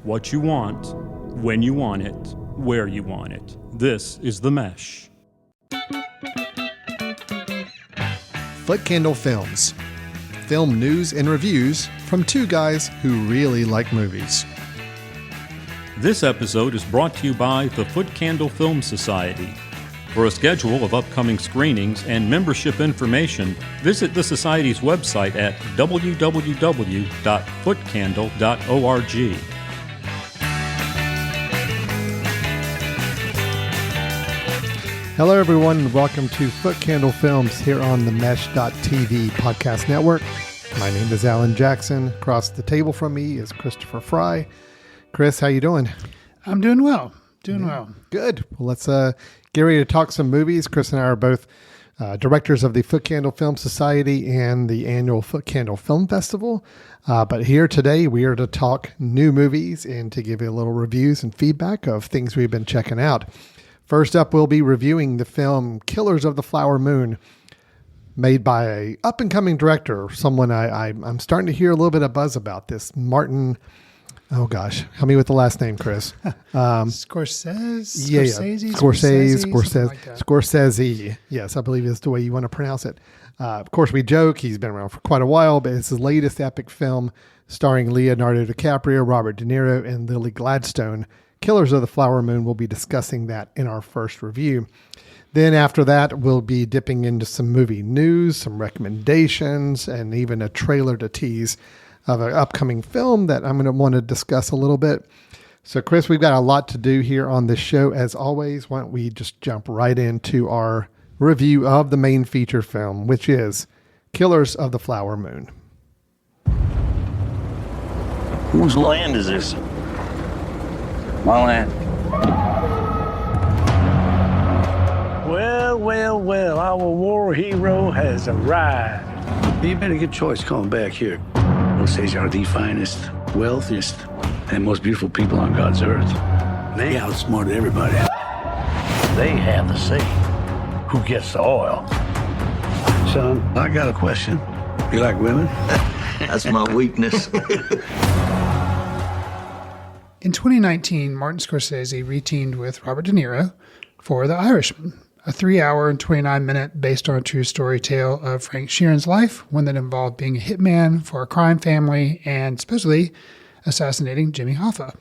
what you want, when you want it, where you want it. This is The Mesh. Foot Candle Films. Film news and reviews from two guys who really like movies. This episode is brought to you by the Foot Candle Film Society. For a schedule of upcoming screenings and membership information, visit the Society's website at www.footcandle.org. Hello, everyone, and welcome to Foot Candle Films here on the Mesh.tv podcast network. My name is Alan Jackson. Across the table from me is Christopher Fry. Chris, how you doing? I'm doing well. Well. Good. Well, let's get ready to talk some movies. Chris and I are both directors of the Foot Candle Film Society and the annual Foot Candle Film Festival. But here today, we are to talk new movies and to give you a little reviews and feedback of things we've been checking out. First up, we'll be reviewing the film Killers of the Flower Moon, made by a up-and-coming director, someone I'm starting to hear a little bit of buzz about this, Martin. Oh gosh, help me with the last name, Chris. Scorsese. Yeah, Scorsese. Like Scorsese. Yes, I believe is the way you want to pronounce it. Of course, we joke he's been around for quite a while, but it's his latest epic film starring Leonardo DiCaprio, Robert De Niro, and Lily Gladstone. Killers of the Flower Moon. We'll be discussing that in our first review. Then after that, we'll be dipping into some movie news, some recommendations, and even a trailer to tease of an upcoming film that I'm going to want to discuss a little bit. So, Chris, we've got a lot to do here on this show. As always, why don't we just jump right into our review of the main feature film, which is Killers of the Flower Moon. Whose land is this? My land. Well, our war hero has arrived. You made a good choice coming back here. Osage are the finest, wealthiest, and most beautiful people on God's earth. They outsmarted everybody. They have the say. Who gets the oil? Son, I got a question. You like women? That's my weakness. In 2019, Martin Scorsese reteamed with Robert De Niro for The Irishman, a 3-hour and 29-minute based on a true story tale of Frank Sheeran's life, one that involved being a hitman for a crime family and supposedly assassinating Jimmy Hoffa.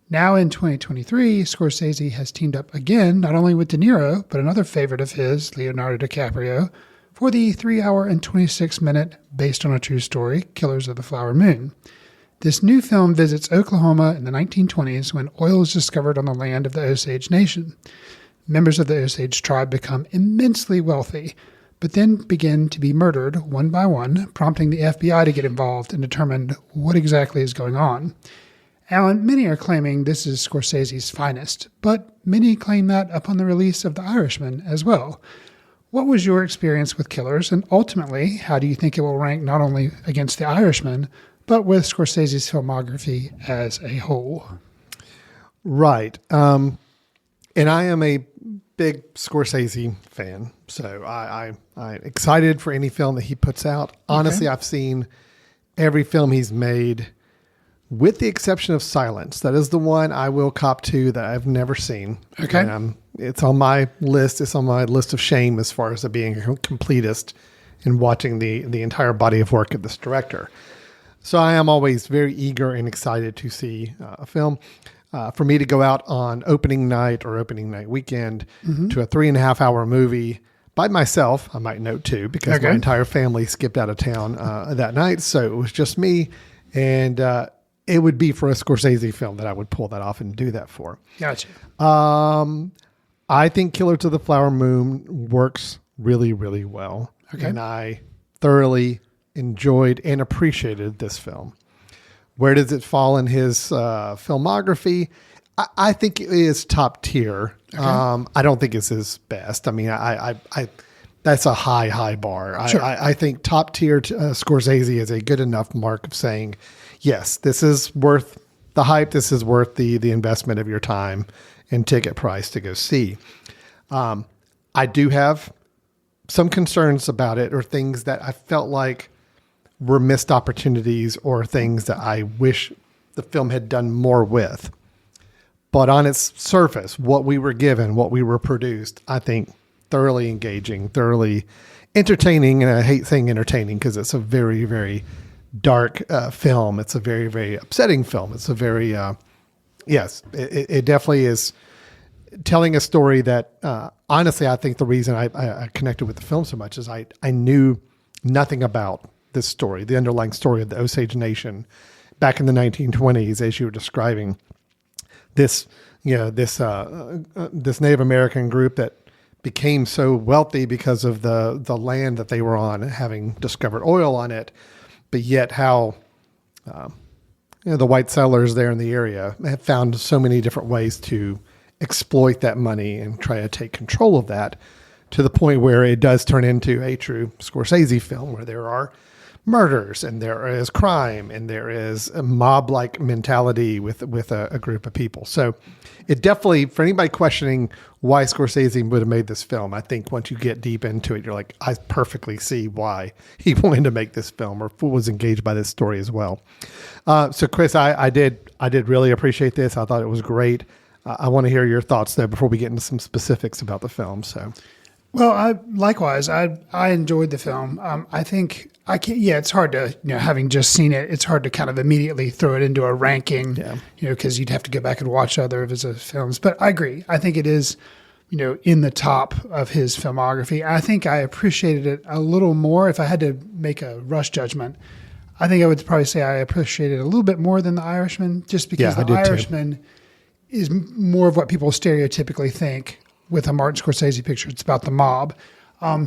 Now in 2023, Scorsese has teamed up again, not only with De Niro, but another favorite of his, Leonardo DiCaprio, for the 3-hour and 26-minute based on a true story, Killers of the Flower Moon. This new film visits Oklahoma in the 1920s when oil is discovered on the land of the Osage Nation. Members of the Osage tribe become immensely wealthy, but then begin to be murdered one by one, prompting the FBI to get involved and determine what exactly is going on. Alan, many are claiming this is Scorsese's finest, but many claim that upon the release of The Irishman as well. What was your experience with Killers, and ultimately, how do you think it will rank not only against The Irishman, but with Scorsese's filmography as a whole? Right. And I am a big Scorsese fan, so I'm excited for any film that he puts out. Honestly, I've seen every film he's made, with the exception of Silence. That is the one I will cop to that I've never seen. Okay. It's on my list. It's on my list of shame as far as being a completist and watching the entire body of work of this director. So I am always very eager and excited to see a film. For me to go out on opening night or opening night weekend to a 3.5-hour movie by myself, I might note too, because my entire family skipped out of town that night. So it was just me, and it would be for a Scorsese film that I would pull that off and do that for. Gotcha. I think Killers of the Flower Moon works really, really well. Okay. And I thoroughly enjoyed and appreciated this film. Where does it fall in his filmography? I think it is top tier. Okay. I don't think it's his best. I mean, I that's a high bar. Sure. I think top tier Scorsese is a good enough mark of saying, yes, this is worth the hype. This is worth the investment of your time and ticket price to go see. I do have some concerns about it, or things that I felt like were missed opportunities, or things that I wish the film had done more with. But on its surface, what we were given, what we were produced, I think thoroughly engaging, thoroughly entertaining. And I hate saying entertaining because it's a very, very dark film. It's a very, very upsetting film. It's a very, yes, it definitely is telling a story that, honestly, I think the reason I connected with the film so much is I knew nothing about this story, the underlying story of the Osage Nation back in the 1920s, as you were describing. This Native American group that became so wealthy because of the land that they were on, having discovered oil on it, but yet how the white settlers there in the area have found so many different ways to exploit that money and try to take control of that, to the point where it does turn into a true Scorsese film where there are murders and there is crime and there is a mob-like mentality with a group of people. So it definitely, for anybody questioning why Scorsese would have made this film, I think once you get deep into it, you're like, I perfectly see why he wanted to make this film or was engaged by this story as well. So Chris, I did really appreciate this. I thought it was great. I want to hear your thoughts though before we get into some specifics about the film. So. Well, likewise, I enjoyed the film. I think I can't. Yeah, it's hard to, having just seen it, it's hard to kind of immediately throw it into a ranking. Yeah. Because you'd have to go back and watch other of his films. But I agree. I think it is, in the top of his filmography. I think I appreciated it a little more. If I had to make a rush judgment, I think I would probably say I appreciated it a little bit more than The Irishman, just because The Irishman is more of what people stereotypically think. With a Martin Scorsese picture, it's about the mob.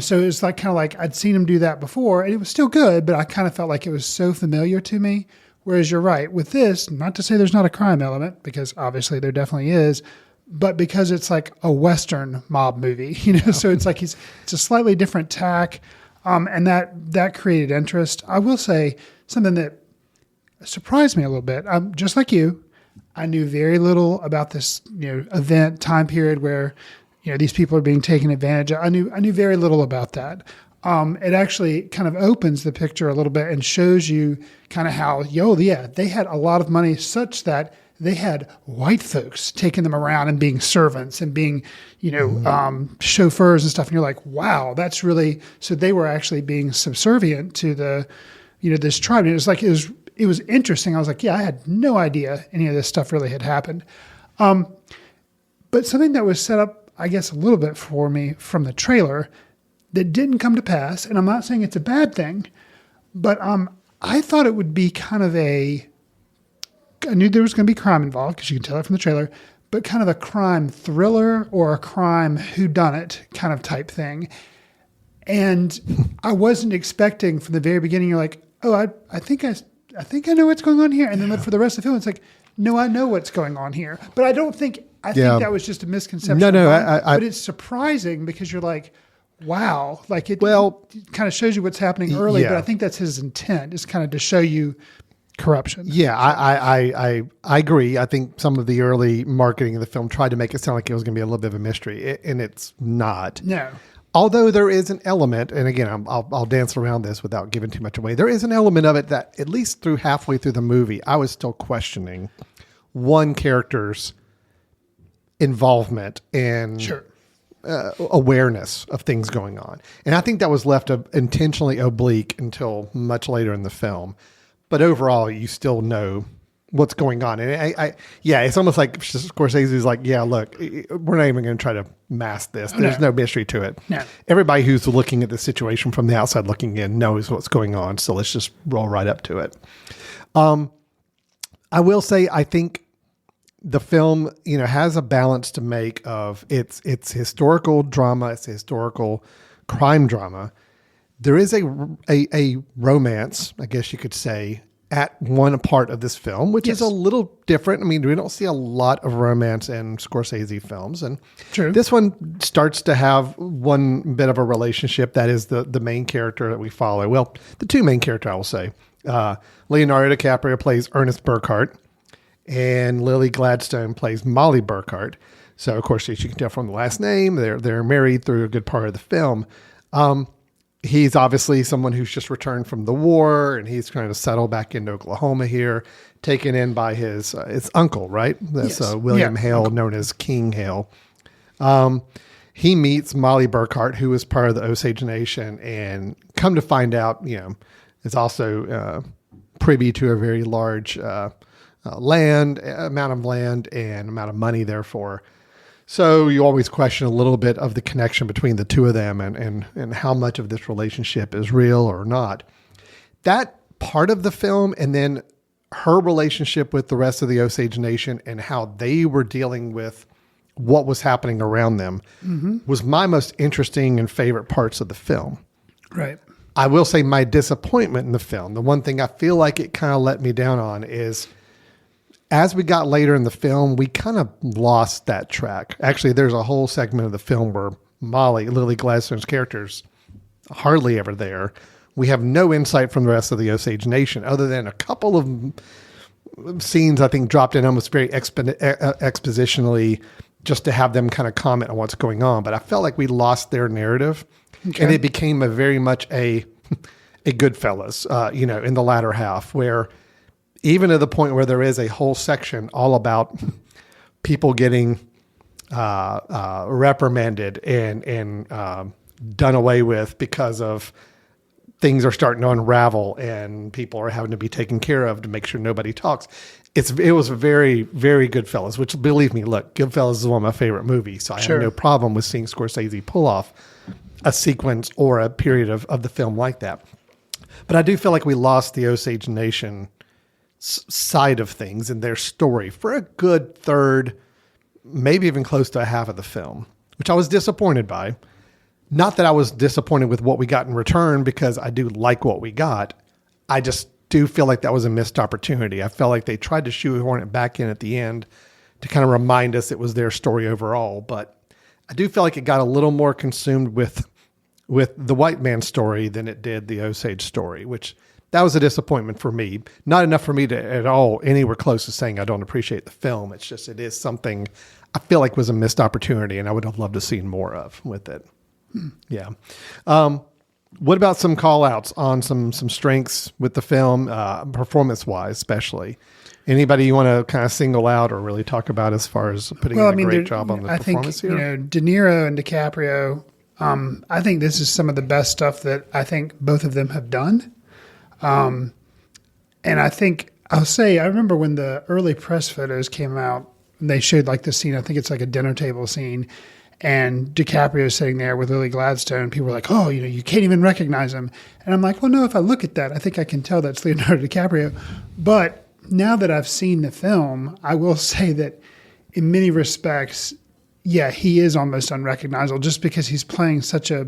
So it's like kind of like I'd seen him do that before, and it was still good, but I kind of felt like it was so familiar to me. Whereas you're right with this, not to say there's not a crime element, because obviously there definitely is, but because it's like a Western mob movie, So it's like it's a slightly different tack, and that created interest. I will say something that surprised me a little bit. Just like you, I knew very little about this event time period where. These people are being taken advantage of. I knew very little about that. It actually kind of opens the picture a little bit and shows you kind of how, they had a lot of money such that they had white folks taking them around and being servants and being, chauffeurs and stuff. And you're like, wow, that's really, so they were actually being subservient to the, this tribe. And it was like, it was interesting. I was like, I had no idea any of this stuff really had happened. But something that was set up, I guess, a little bit for me from the trailer that didn't come to pass. And I'm not saying it's a bad thing, but I thought it would be kind of I knew there was going to be crime involved because you can tell it from the trailer, but kind of a crime thriller or a crime whodunit kind of type thing. And I wasn't expecting from the very beginning, you're like, oh, I think I know what's going on here. And then for the rest of the film, it's like, no, I know what's going on here. But I think that was just a misconception. No, but it's surprising because you're like, wow, like it kind of shows you what's happening early. Yeah. But I think that's his intent, is kind of to show you corruption. Yeah, I agree. I think some of the early marketing of the film tried to make it sound like it was going to be a little bit of a mystery, and it's not. No. Although there is an element, and again, I'll dance around this without giving too much away. There is an element of it that, at least through halfway through the movie, I was still questioning one character's involvement and awareness of things going on. And I think that was left intentionally oblique until much later in the film. But overall, you still know what's going on. And it's almost like Scorsese's like, look, we're not even going to try to mask this. There's no mystery to it. No. Everybody who's looking at the situation from the outside looking in knows what's going on. So let's just roll right up to it. I will say, I think the film, has a balance to make of its historical drama, its historical crime drama. There is a romance, I guess you could say, at one part of this film, which is a little different. I mean, we don't see a lot of romance in Scorsese films. And True. This one starts to have one bit of a relationship that is the main character that we follow. Well, the two main characters, I will say. Leonardo DiCaprio plays Ernest Burkhart, and Lily Gladstone plays Molly Burkhart. So, of course, as you can tell from the last name, they're married through a good part of the film. he's obviously someone who's just returned from the war, and he's trying to settle back into Oklahoma here, taken in by his uncle, right? That's Yes. William Yeah, Hale, known as King Hale. He meets Molly Burkhart, who is part of the Osage Nation, and come to find out, is also privy to a very large amount of land and amount of money, therefore. So you always question a little bit of the connection between the two of them and how much of this relationship is real or not. That part of the film, and then her relationship with the rest of the Osage Nation and how they were dealing with what was happening around them, was my most interesting and favorite parts of the film. Right. I will say my disappointment in the film, the one thing I feel like it kind of let me down on, is as we got later in the film, we kind of lost that track. Actually, there's a whole segment of the film where Molly, Lily Gladstone's character's hardly ever there. We have no insight from the rest of the Osage Nation other than a couple of scenes, I think, dropped in almost very expositionally just to have them kind of comment on what's going on. But I felt like we lost their narrative, and it became a very much a Goodfellas, in the latter half, where even to the point where there is a whole section all about people getting reprimanded and done away with because of things are starting to unravel and people are having to be taken care of to make sure nobody talks. It was very, very Goodfellas, which, believe me, look, Goodfellas is one of my favorite movies. So I have no problem with seeing Scorsese pull off a sequence or a period of the film like that. But I do feel like we lost the Osage Nation side of things and their story for a good third, maybe even close to a half of the film, which I was disappointed by. Not that I was disappointed with what we got in return, because I do like what we got. I just do feel like that was a missed opportunity. I felt like they tried to shoehorn it back in at the end to kind of remind us it was their story overall. But I do feel like it got a little more consumed with the white man's story than it did the Osage story, which that was a disappointment for me. Not enough for me to at all anywhere close to saying I don't appreciate the film. It's just, it is something I feel like was a missed opportunity, and I would have loved to see more of with it. Yeah. What about some call outs on some strengths with the film, performance wise, especially? Anybody you want to kind of single out or really talk about as far as putting in a great job on the performance here? De Niro and DiCaprio, I think this is some of the best stuff that I think both of them have done. And I think I remember when the early press photos came out, they showed like this scene, I think it's like a dinner table scene, and DiCaprio is sitting there with Lily Gladstone. People were like, oh, you can't even recognize him. And I'm like, well, no, if I look at that, I think I can tell that's Leonardo DiCaprio. But now that I've seen the film, I will say that in many respects, yeah, he is almost unrecognizable just because he's playing such a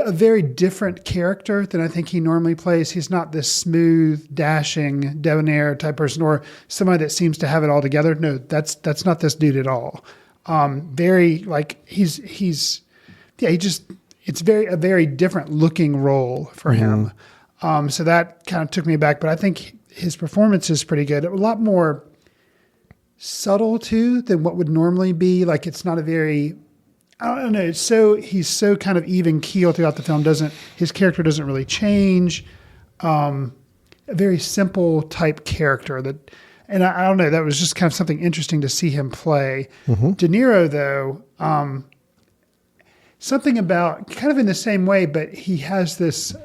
very different character than I think he normally plays. He's not this smooth, dashing, debonair type person or somebody that seems to have it all together. No, that's not this dude at all. Very like it's a very different looking role for him. So that kind of took me back, but I think his performance is pretty good. A lot more subtle too than what would normally be. Like it's not a very, I don't know. He's so kind of even keel throughout the film. His character doesn't really change. A very simple type character that, and I don't know, that was just kind of something interesting to see him play. De Niro, though, something about kind of in the same way, but he has this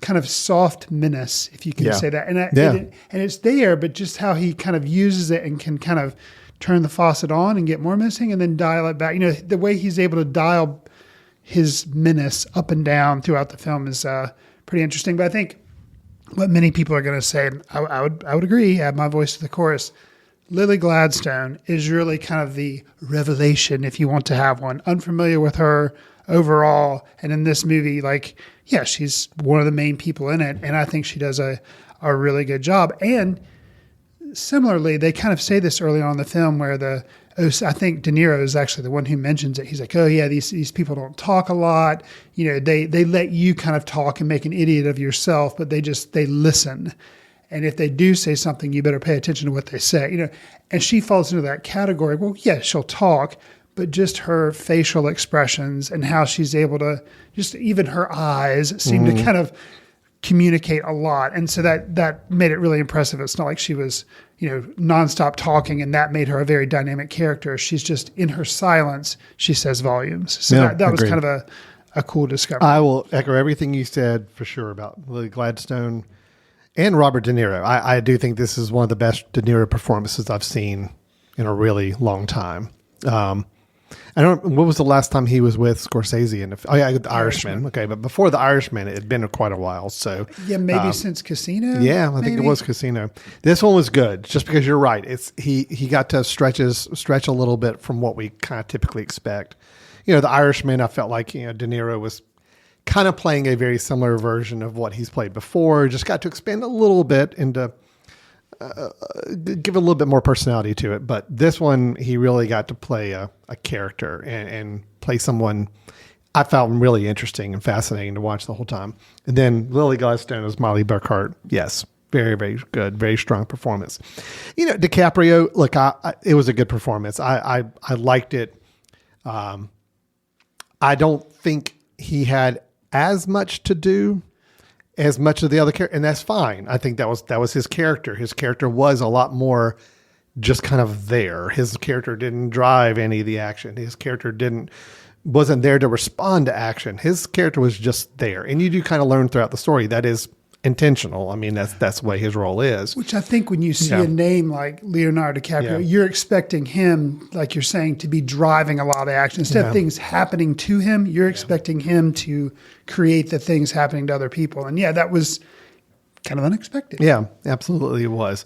kind of soft menace, if you can say that. And it's there, but just how he kind of uses it and can kind of turn the faucet on and get more menacing and then dial it back. The way he's able to dial his menace up and down throughout the film is pretty interesting. But I think what many people are going to say, I would agree, add my voice to the chorus. Lily Gladstone is really kind of the revelation, if you want to have one. Unfamiliar with her overall. And in this movie, she's one of the main people in it. And I think she does a really good job. And similarly, they kind of say this early on in the film where I think De Niro is actually the one who mentions it. He's like, oh yeah, these people don't talk a lot. They let you kind of talk and make an idiot of yourself, but they listen. And if they do say something, you better pay attention to what they say. And she falls into that category. Well, yeah, she'll talk, but just her facial expressions and how she's able to, just even her eyes seem to kind of communicate a lot. And so that made it really impressive. It's not like she was, nonstop talking, and that made her a very dynamic character. She's just, in her silence, she says volumes. So Yeah, that was agreed. kind of a cool discovery. I will echo everything you said for sure about Lily Gladstone and Robert De Niro. I do think this is one of the best De Niro performances I've seen in a really long time. I don't. What was the last time he was with Scorsese? The Irishman. Okay, but before The Irishman, it had been quite a while. So yeah, maybe since Casino. yeah, I think it was Casino. This one was good, just because you're right. He got to stretch a little bit from what we kind of typically expect. The Irishman, I felt like De Niro was kind of playing a very similar version of what he's played before. Just got to expand a little bit into give a little bit more personality to it. But this one, he really got to play a character and play someone I found really interesting and fascinating to watch the whole time. And then Lily Gladstone as Molly Burkhart. Yes. Very, very good. Very strong performance. DiCaprio, look, it was a good performance. I liked it. I don't think he had as much to do as much of the other character, and that's fine. I think that was his character. His character was a lot more just kind of there. His character didn't drive any of the action. His character wasn't there to respond to action. His character was just there, and you do kind of learn throughout the story that is intentional. I mean, that's the way his role is. Which I think when you see a name like Leonardo DiCaprio, you're expecting him, like you're saying, to be driving a lot of action. Instead of things happening to him, you're expecting him to create the things happening to other people. And that was kind of unexpected. Yeah, absolutely it was.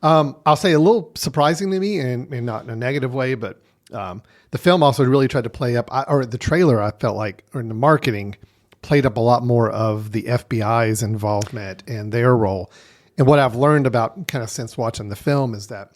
I'll say a little surprising to me, and not in a negative way, but the film also really tried to play up, or the trailer I felt like, or in the marketing, played up a lot more of the FBI's involvement and their role. And what I've learned about kind of since watching the film is that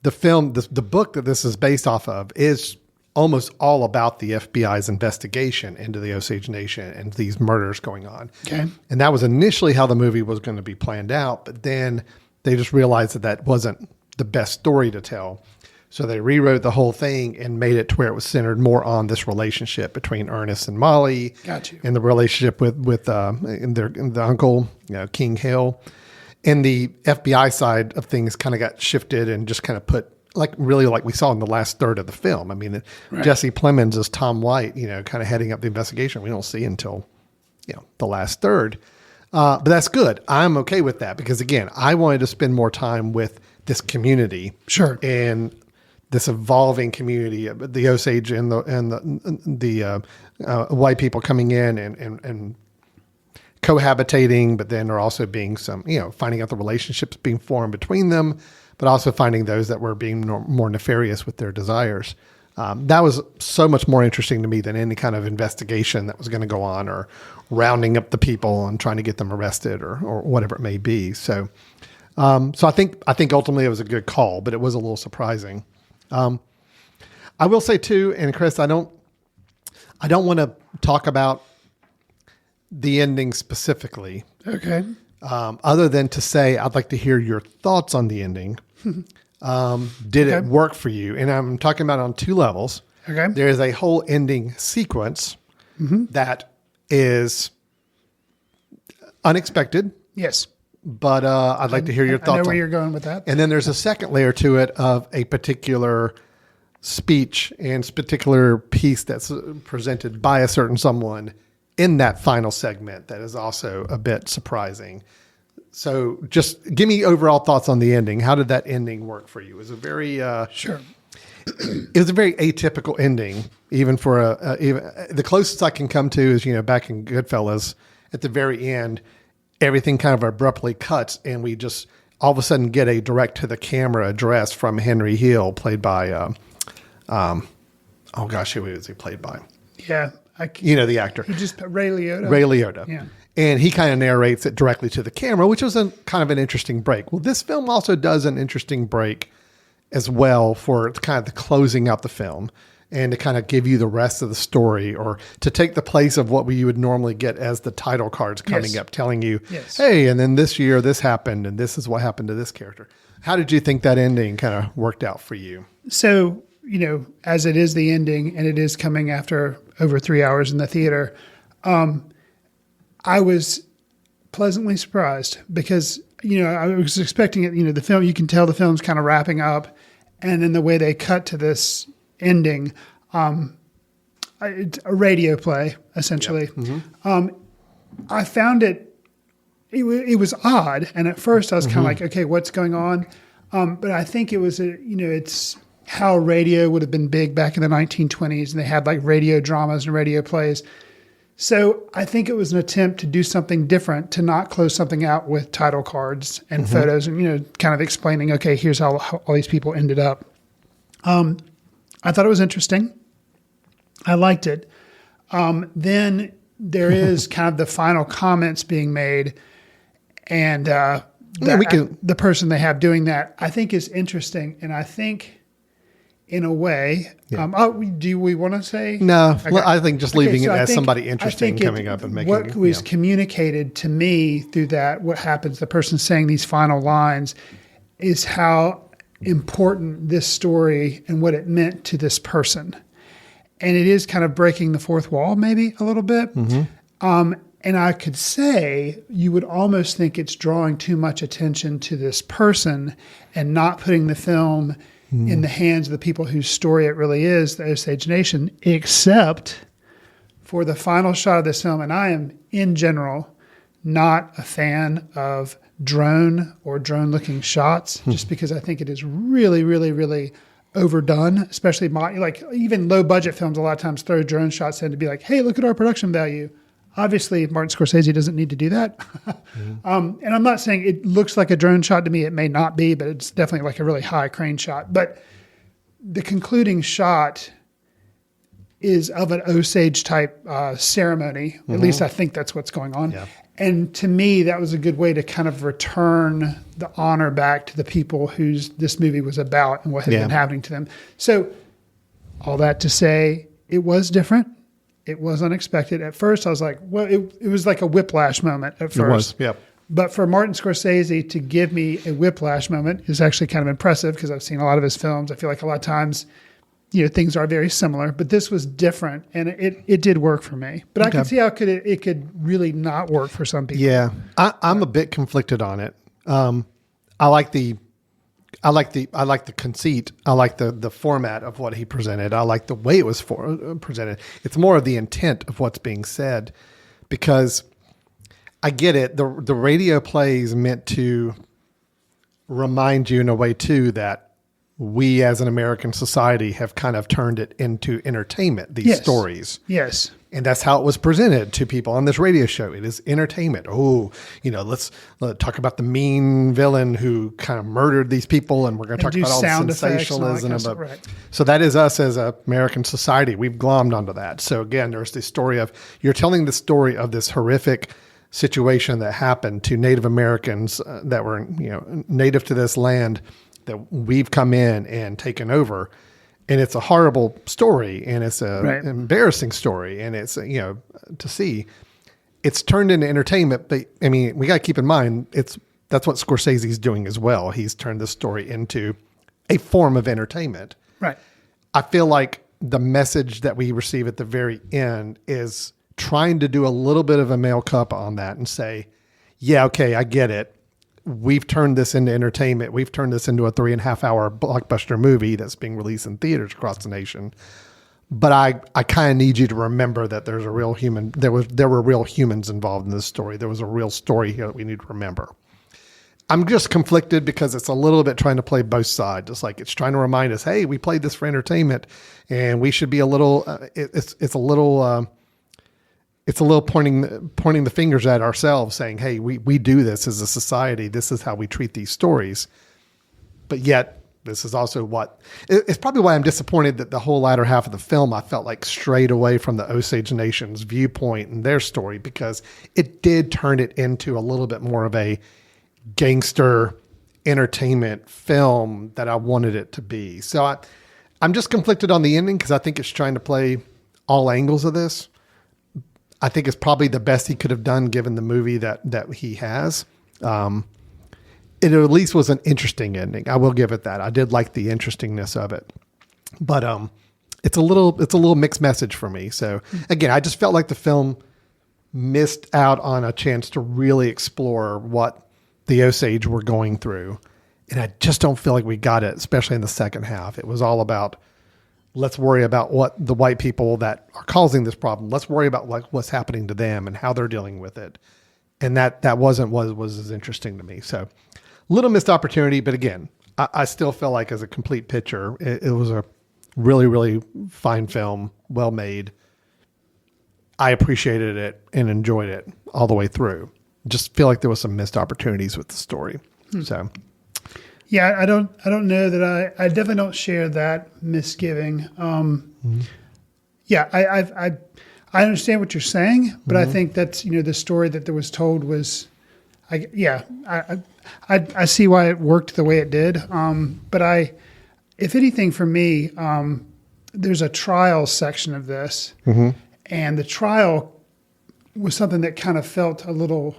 the book that this is based off of is almost all about the FBI's investigation into the Osage Nation and these murders going on. Okay. And that was initially how the movie was going to be planned out, but then they just realized that wasn't the best story to tell. So they rewrote the whole thing and made it to where it was centered more on this relationship between Ernest and Molly. Got you. And the relationship with the uncle, King Hill. And the FBI side of things kind of got shifted and just kind of put like we saw in the last third of the film. I mean, Jesse Plemons as Tom White, kind of heading up the investigation. We don't see until, the last third. But that's good. I'm okay with that because, again, I wanted to spend more time with this community. Sure. And this evolving community, the Osage and the white people coming in and cohabitating, but then there also being some, finding out the relationships being formed between them, but also finding those that were being more nefarious with their desires. That was so much more interesting to me than any kind of investigation that was going to go on or rounding up the people and trying to get them arrested or whatever it may be. So I think ultimately it was a good call, but it was a little surprising. I will say too, and Chris, I don't want to talk about the ending specifically. Okay. Other than to say, I'd like to hear your thoughts on the ending. Did it work for you? And I'm talking about on two levels. Okay. There is a whole ending sequence that is unexpected. Yes. But I'd like to hear your thoughts. I know where on you're going with that. And then there's a second layer to it of a particular speech and particular piece that's presented by a certain someone in that final segment that is also a bit surprising. So just give me overall thoughts on the ending. How did that ending work for you? It was a very Sure. It was a very atypical ending, even for the closest I can come to is, back in Goodfellas at the very end, everything kind of abruptly cuts and we just all of a sudden get a direct to the camera address from Henry Hill, played by, who was he played by? Yeah. The actor. He just Ray Liotta. Ray Liotta. Yeah. And he kind of narrates it directly to the camera, which was kind of an interesting break. Well, this film also does an interesting break as well for kind of the closing out the film and to kind of give you the rest of the story or to take the place of what you would normally get as the title cards coming up, telling you, hey, and then this year this happened and this is what happened to this character. How did you think that ending kind of worked out for you? So, as it is the ending and it is coming after over 3 hours in the theater, I was pleasantly surprised because, I was expecting it, the film, you can tell the film's kind of wrapping up, and then the way they cut to this ending, it's a radio play, essentially. Yep. Mm-hmm. I found it was odd. And at first I was kind of like, okay, what's going on? But I think it was, it's how radio would have been big back in the 1920s, and they had like radio dramas and radio plays. So I think it was an attempt to do something different, to not close something out with title cards and photos and, kind of explaining, okay, here's how all these people ended up. I thought it was interesting. I liked it. Then there is kind of the final comments being made, and the person they have doing that, I think, is interesting. And I think, in a way, do we want to say? No, okay. Well, I think just leaving it as somebody interesting coming coming up and making what was communicated to me through that, what happens, the person saying these final lines, is how important this story and what it meant to this person. And it is kind of breaking the fourth wall, maybe a little bit. And I could say you would almost think it's drawing too much attention to this person and not putting the film in the hands of the people whose story it really is, the Osage Nation, except for the final shot of this film. And I am, in general, not a fan of drone or drone-looking shots, just because I think it is really, really, really overdone, especially even low-budget films a lot of times throw drone shots in to be like, hey, look at our production value. Obviously, Martin Scorsese doesn't need to do that. And I'm not saying it looks like a drone shot to me. It may not be, but it's definitely like a really high crane shot. But the concluding shot is of an Osage type ceremony. At least I think that's what's going on. Yeah. And to me, that was a good way to kind of return the honor back to the people whose this movie was about and what had been happening to them. So all that to say, it was different. It was unexpected. At first, I was like, well, it was like a whiplash moment at first. It was, yep. But for Martin Scorsese to give me a whiplash moment is actually kind of impressive, because I've seen a lot of his films. I feel like a lot of times, things are very similar, but this was different, and it did work for me. But I could see how it could really not work for some people. Yeah, I'm a bit conflicted on it. I like the conceit. I like the format of what he presented. I like the way it was presented. It's more of the intent of what's being said, because I get it. The radio play is meant to remind you in a way too that we as an American society have kind of turned it into entertainment, these stories. Yes. And that's how it was presented to people on this radio show. It is entertainment. Oh, let's talk about the mean villain who kind of murdered these people, and we're going to talk about all the sensationalism. So that is us as an American society. We've glommed onto that. So again, there's this story of, you're telling the story of this horrific situation that happened to Native Americans that were, native to this land that we've come in and taken over. And it's a horrible story, and it's an embarrassing story, and it's, to see. It's turned into entertainment, but I mean, we got to keep in mind, that's what Scorsese's doing as well. He's turned this story into a form of entertainment. Right. I feel like the message that we receive at the very end is trying to do a little bit of a mea culpa on that and say, yeah, okay, I get it. We've turned this into entertainment. We've turned this into a 3.5 hour blockbuster movie that's being released in theaters across the nation. But I kind of need you to remember that there's a real human. There were real humans involved in this story. There was a real story here that we need to remember. I'm just conflicted because it's a little bit trying to play both sides. It's like it's trying to remind us, hey, we played this for entertainment, and we should be a little. It's a little pointing the fingers at ourselves, saying, hey, we do this as a society. This is how we treat these stories. But yet, this is also it's probably why I'm disappointed that the whole latter half of the film, I felt like strayed away from the Osage Nation's viewpoint and their story, because it did turn it into a little bit more of a gangster entertainment film that I wanted it to be. So I'm just conflicted on the ending, because I think it's trying to play all angles of this. I think it's probably the best he could have done given the movie that he has. It at least was an interesting ending. I will give it that. I did like the interestingness of it. But it's a little mixed message for me. So again, I just felt like the film missed out on a chance to really explore what the Osage were going through. And I just don't feel like we got it, especially in the second half. It was all about, let's worry about what the white people that are causing this problem. Let's worry about like what's happening to them and how they're dealing with it. And that wasn't what was as interesting to me. So little missed opportunity, but again, I still feel like as a complete picture, it was a really, really fine film, well made. I appreciated it and enjoyed it all the way through. Just feel like there was some missed opportunities with the story. So, yeah, I don't know that I definitely don't share that misgiving. Yeah, I understand what you're saying, but I think that's, the story that was told was, I see why it worked the way it did. But if anything for me, there's a trial section of this, and the trial was something that kind of felt a little,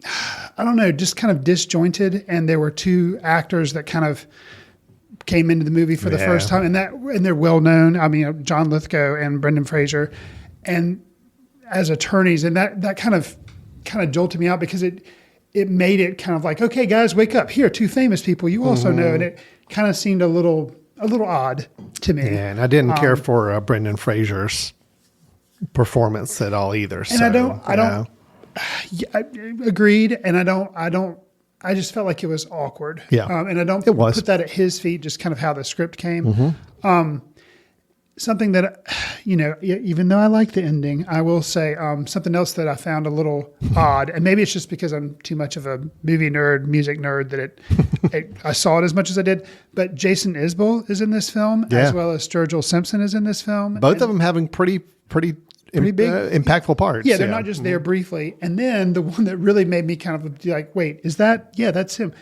I don't know, just kind of disjointed. And there were two actors that kind of came into the movie for the first time, and they're well known. I mean, John Lithgow and Brendan Fraser, and as attorneys, and that kind of jolted me out because it made it kind of like, okay, guys, wake up! Here, two famous people you also know, and it kind of seemed a little odd to me. Yeah, and I didn't care for Brendan Fraser's performance at all either. And I agreed, and I just felt like it was awkward. Yeah. And I don't put that at his feet, just kind of how the script came. Something that, even though I like the ending, I will say something else that I found a little odd, and maybe it's just because I'm too much of a movie nerd, music nerd, that I saw it as much as I did. But Jason Isbell is in this film, as well as Sturgill Simpson is in this film. Both of them having pretty big, impactful parts. Yeah, they're not just there briefly. And then the one that really made me kind of be like, wait, is that? Yeah, that's him.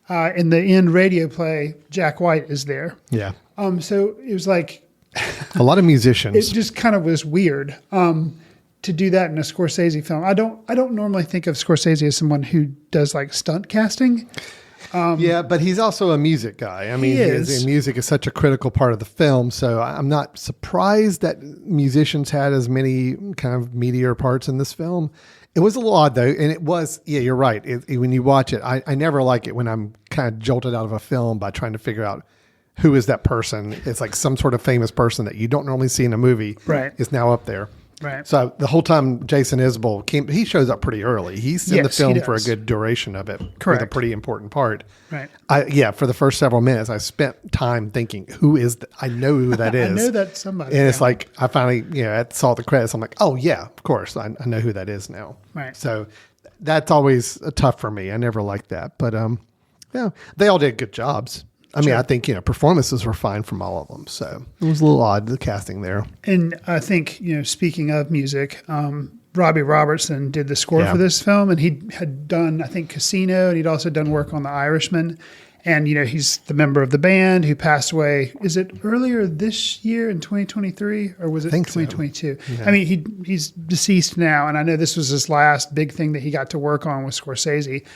In the end radio play, Jack White is there. Yeah. So it was like a lot of musicians. It just kind of was weird to do that in a Scorsese film. I don't normally think of Scorsese as someone who does like stunt casting. Yeah, but he's also a music guy. I mean, music is such a critical part of the film. So I'm not surprised that musicians had as many kind of meatier parts in this film. It was a little odd though. And it was, you're right. When you watch it, I never like it when I'm kind of jolted out of a film by trying to figure out who is that person. It's like some sort of famous person that you don't normally see in a movie is now up there. Right. So the whole time Jason Isbell he shows up pretty early. He's in the film for a good duration of it. Correct. With a pretty important part. Right. For the first several minutes, I spent time thinking, who is I know who that is. I know that's somebody. And it's like, I finally, saw the credits. I'm like, oh yeah, of course. I know who that is now. Right. So that's always tough for me. I never liked that, but they all did good jobs. I mean, I think, performances were fine from all of them. So it was a little odd, the casting there. And I think, speaking of music, Robbie Robertson did the score for this film, and he had done, I think, Casino, and he'd also done work on The Irishman. And, he's the member of the band who passed away. Is it earlier this year in 2023, or was it 2022? So. Yeah. I mean, he's deceased now, and I know this was his last big thing that he got to work on with Scorsese.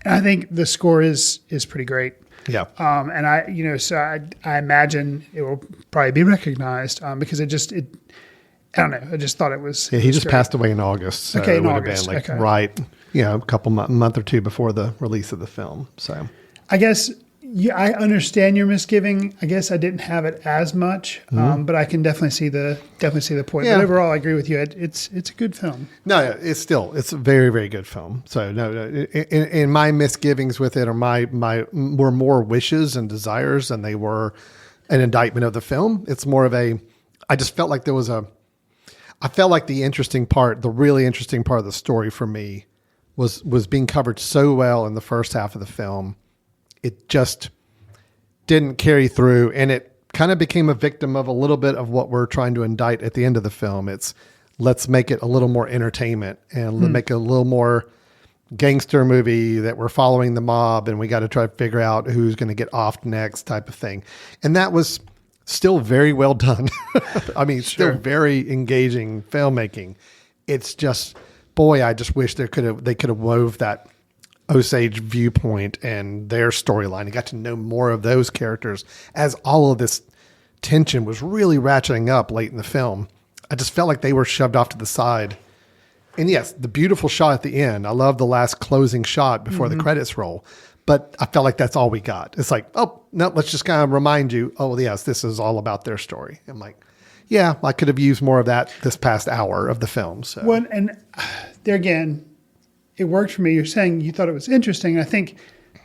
And I think the score is pretty great. Yeah. And I imagine it will probably be recognized because I don't know. I just thought it was. Yeah, he just passed away in August. So okay, in it would August. have been right, a couple month or two before the release of the film. So I guess I understand your misgiving. I guess I didn't have it as much, but I can definitely see the point. Yeah. But overall, I agree with you. It's a good film. No, it's a very, very good film. So no, in my misgivings with it, or my were more wishes and desires than they were an indictment of the film. It's more of I just felt like I felt like the really interesting part of the story for me was being covered so well in the first half of the film. It just didn't carry through, and it kind of became a victim of a little bit of what we're trying to indict at the end of the film. It's let's make it a little more entertainment and make it a little more gangster movie that we're following the mob and we got to try to figure out who's going to get off next type of thing. And that was still very well done. I mean, still very engaging filmmaking. It's just, boy, I just wish they could have wove that Osage viewpoint and their storyline and got to know more of those characters as all of this tension was really ratcheting up late in the film. I just felt like they were shoved off to the side. And yes, the beautiful shot at the end. I love the last closing shot before the credits roll. But I felt like that's all we got. It's like, oh, no, let's just kind of remind you, oh, yes, this is all about their story. I'm like, yeah, I could have used more of that this past hour of the film. So. Well, and there again, it worked for me. You're saying you thought it was interesting. I think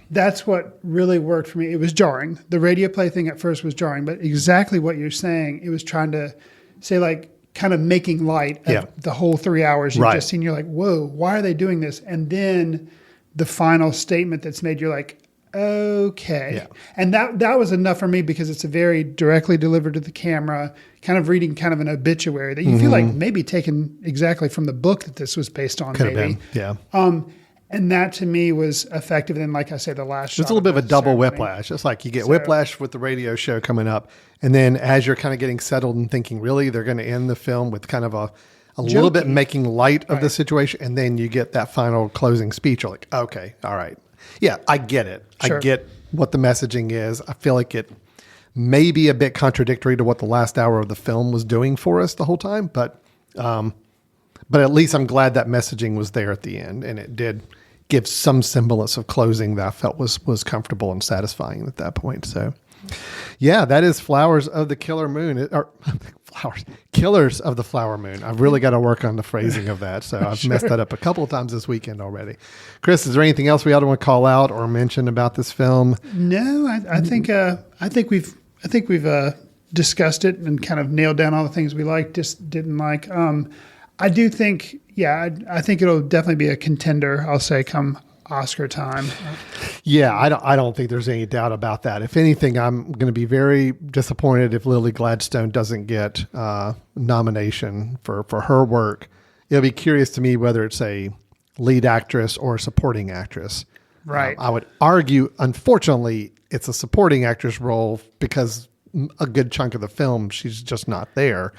that's what really worked for me. It was jarring. The radio play thing at first was jarring, but exactly what you're saying, it was trying to say, like, kind of making light of the whole 3 hours you've just seen. You're like, whoa, why are they doing this? And then the final statement that's made, you're like, okay. Yeah. And that was enough for me because it's a very directly delivered to the camera, kind of reading kind of an obituary that you feel like maybe taken exactly from the book that this was based on. Could maybe. have been. Yeah. And that to me was effective. And then, like I say, the last shot. It's a little bit of a double whiplash. It's like you get whiplash with the radio show coming up. And then as you're kind of getting settled and thinking, really, they're going to end the film with kind of a little bit making light of the situation. And then you get that final closing speech. You're like, okay, all right. Yeah, I get it. Sure. I get what the messaging is. I feel like it may be a bit contradictory to what the last hour of the film was doing for us the whole time. But at least I'm glad that messaging was there at the end. And it did give some semblance of closing that I felt was comfortable and satisfying at that point. So, yeah, that is Flowers of the Killer Moon. Killers of the Flower Moon. I've really got to work on the phrasing of that. So I've messed that up a couple of times this weekend already. Chris, is there anything else we ought to want to call out or mention about this film? No, I think we've discussed it and kind of nailed down all the things we liked, just didn't like. I do think, I think it'll definitely be a contender, I'll say, come Oscar time. Yeah, I don't think there's any doubt about that. If anything, I'm going to be very disappointed if Lily Gladstone doesn't get nomination for her work. It'll be curious to me whether it's a lead actress or a supporting actress. Right. I would argue, unfortunately, it's a supporting actress role because a good chunk of the film, she's just not there.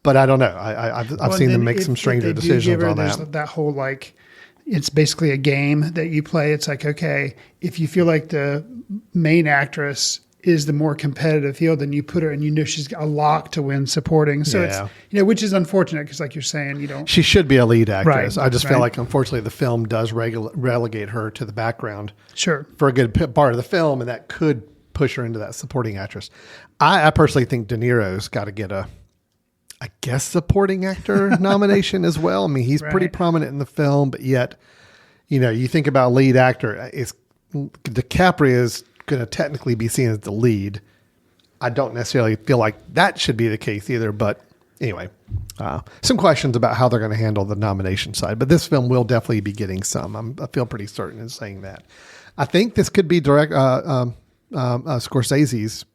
But I don't know. I've seen them make some stranger decisions on that. That whole, like, it's basically a game that you play. It's like, okay, if you feel like the main actress is the more competitive field, then you put her and you know she's a lock to win supporting. So it's, which is unfortunate because, like you're saying, you don't. She should be a lead actress. Right, I just feel like, unfortunately, the film does relegate her to the background. Sure. For a good part of the film, and that could push her into that supporting actress. I personally think De Niro's got to get a supporting actor nomination as well. I mean, he's pretty prominent in the film, but yet, you think about lead actor, DiCaprio is going to technically be seen as the lead. I don't necessarily feel like that should be the case either, but anyway, some questions about how they're going to handle the nomination side, but this film will definitely be getting some. I feel pretty certain in saying that. I think this could be Scorsese's.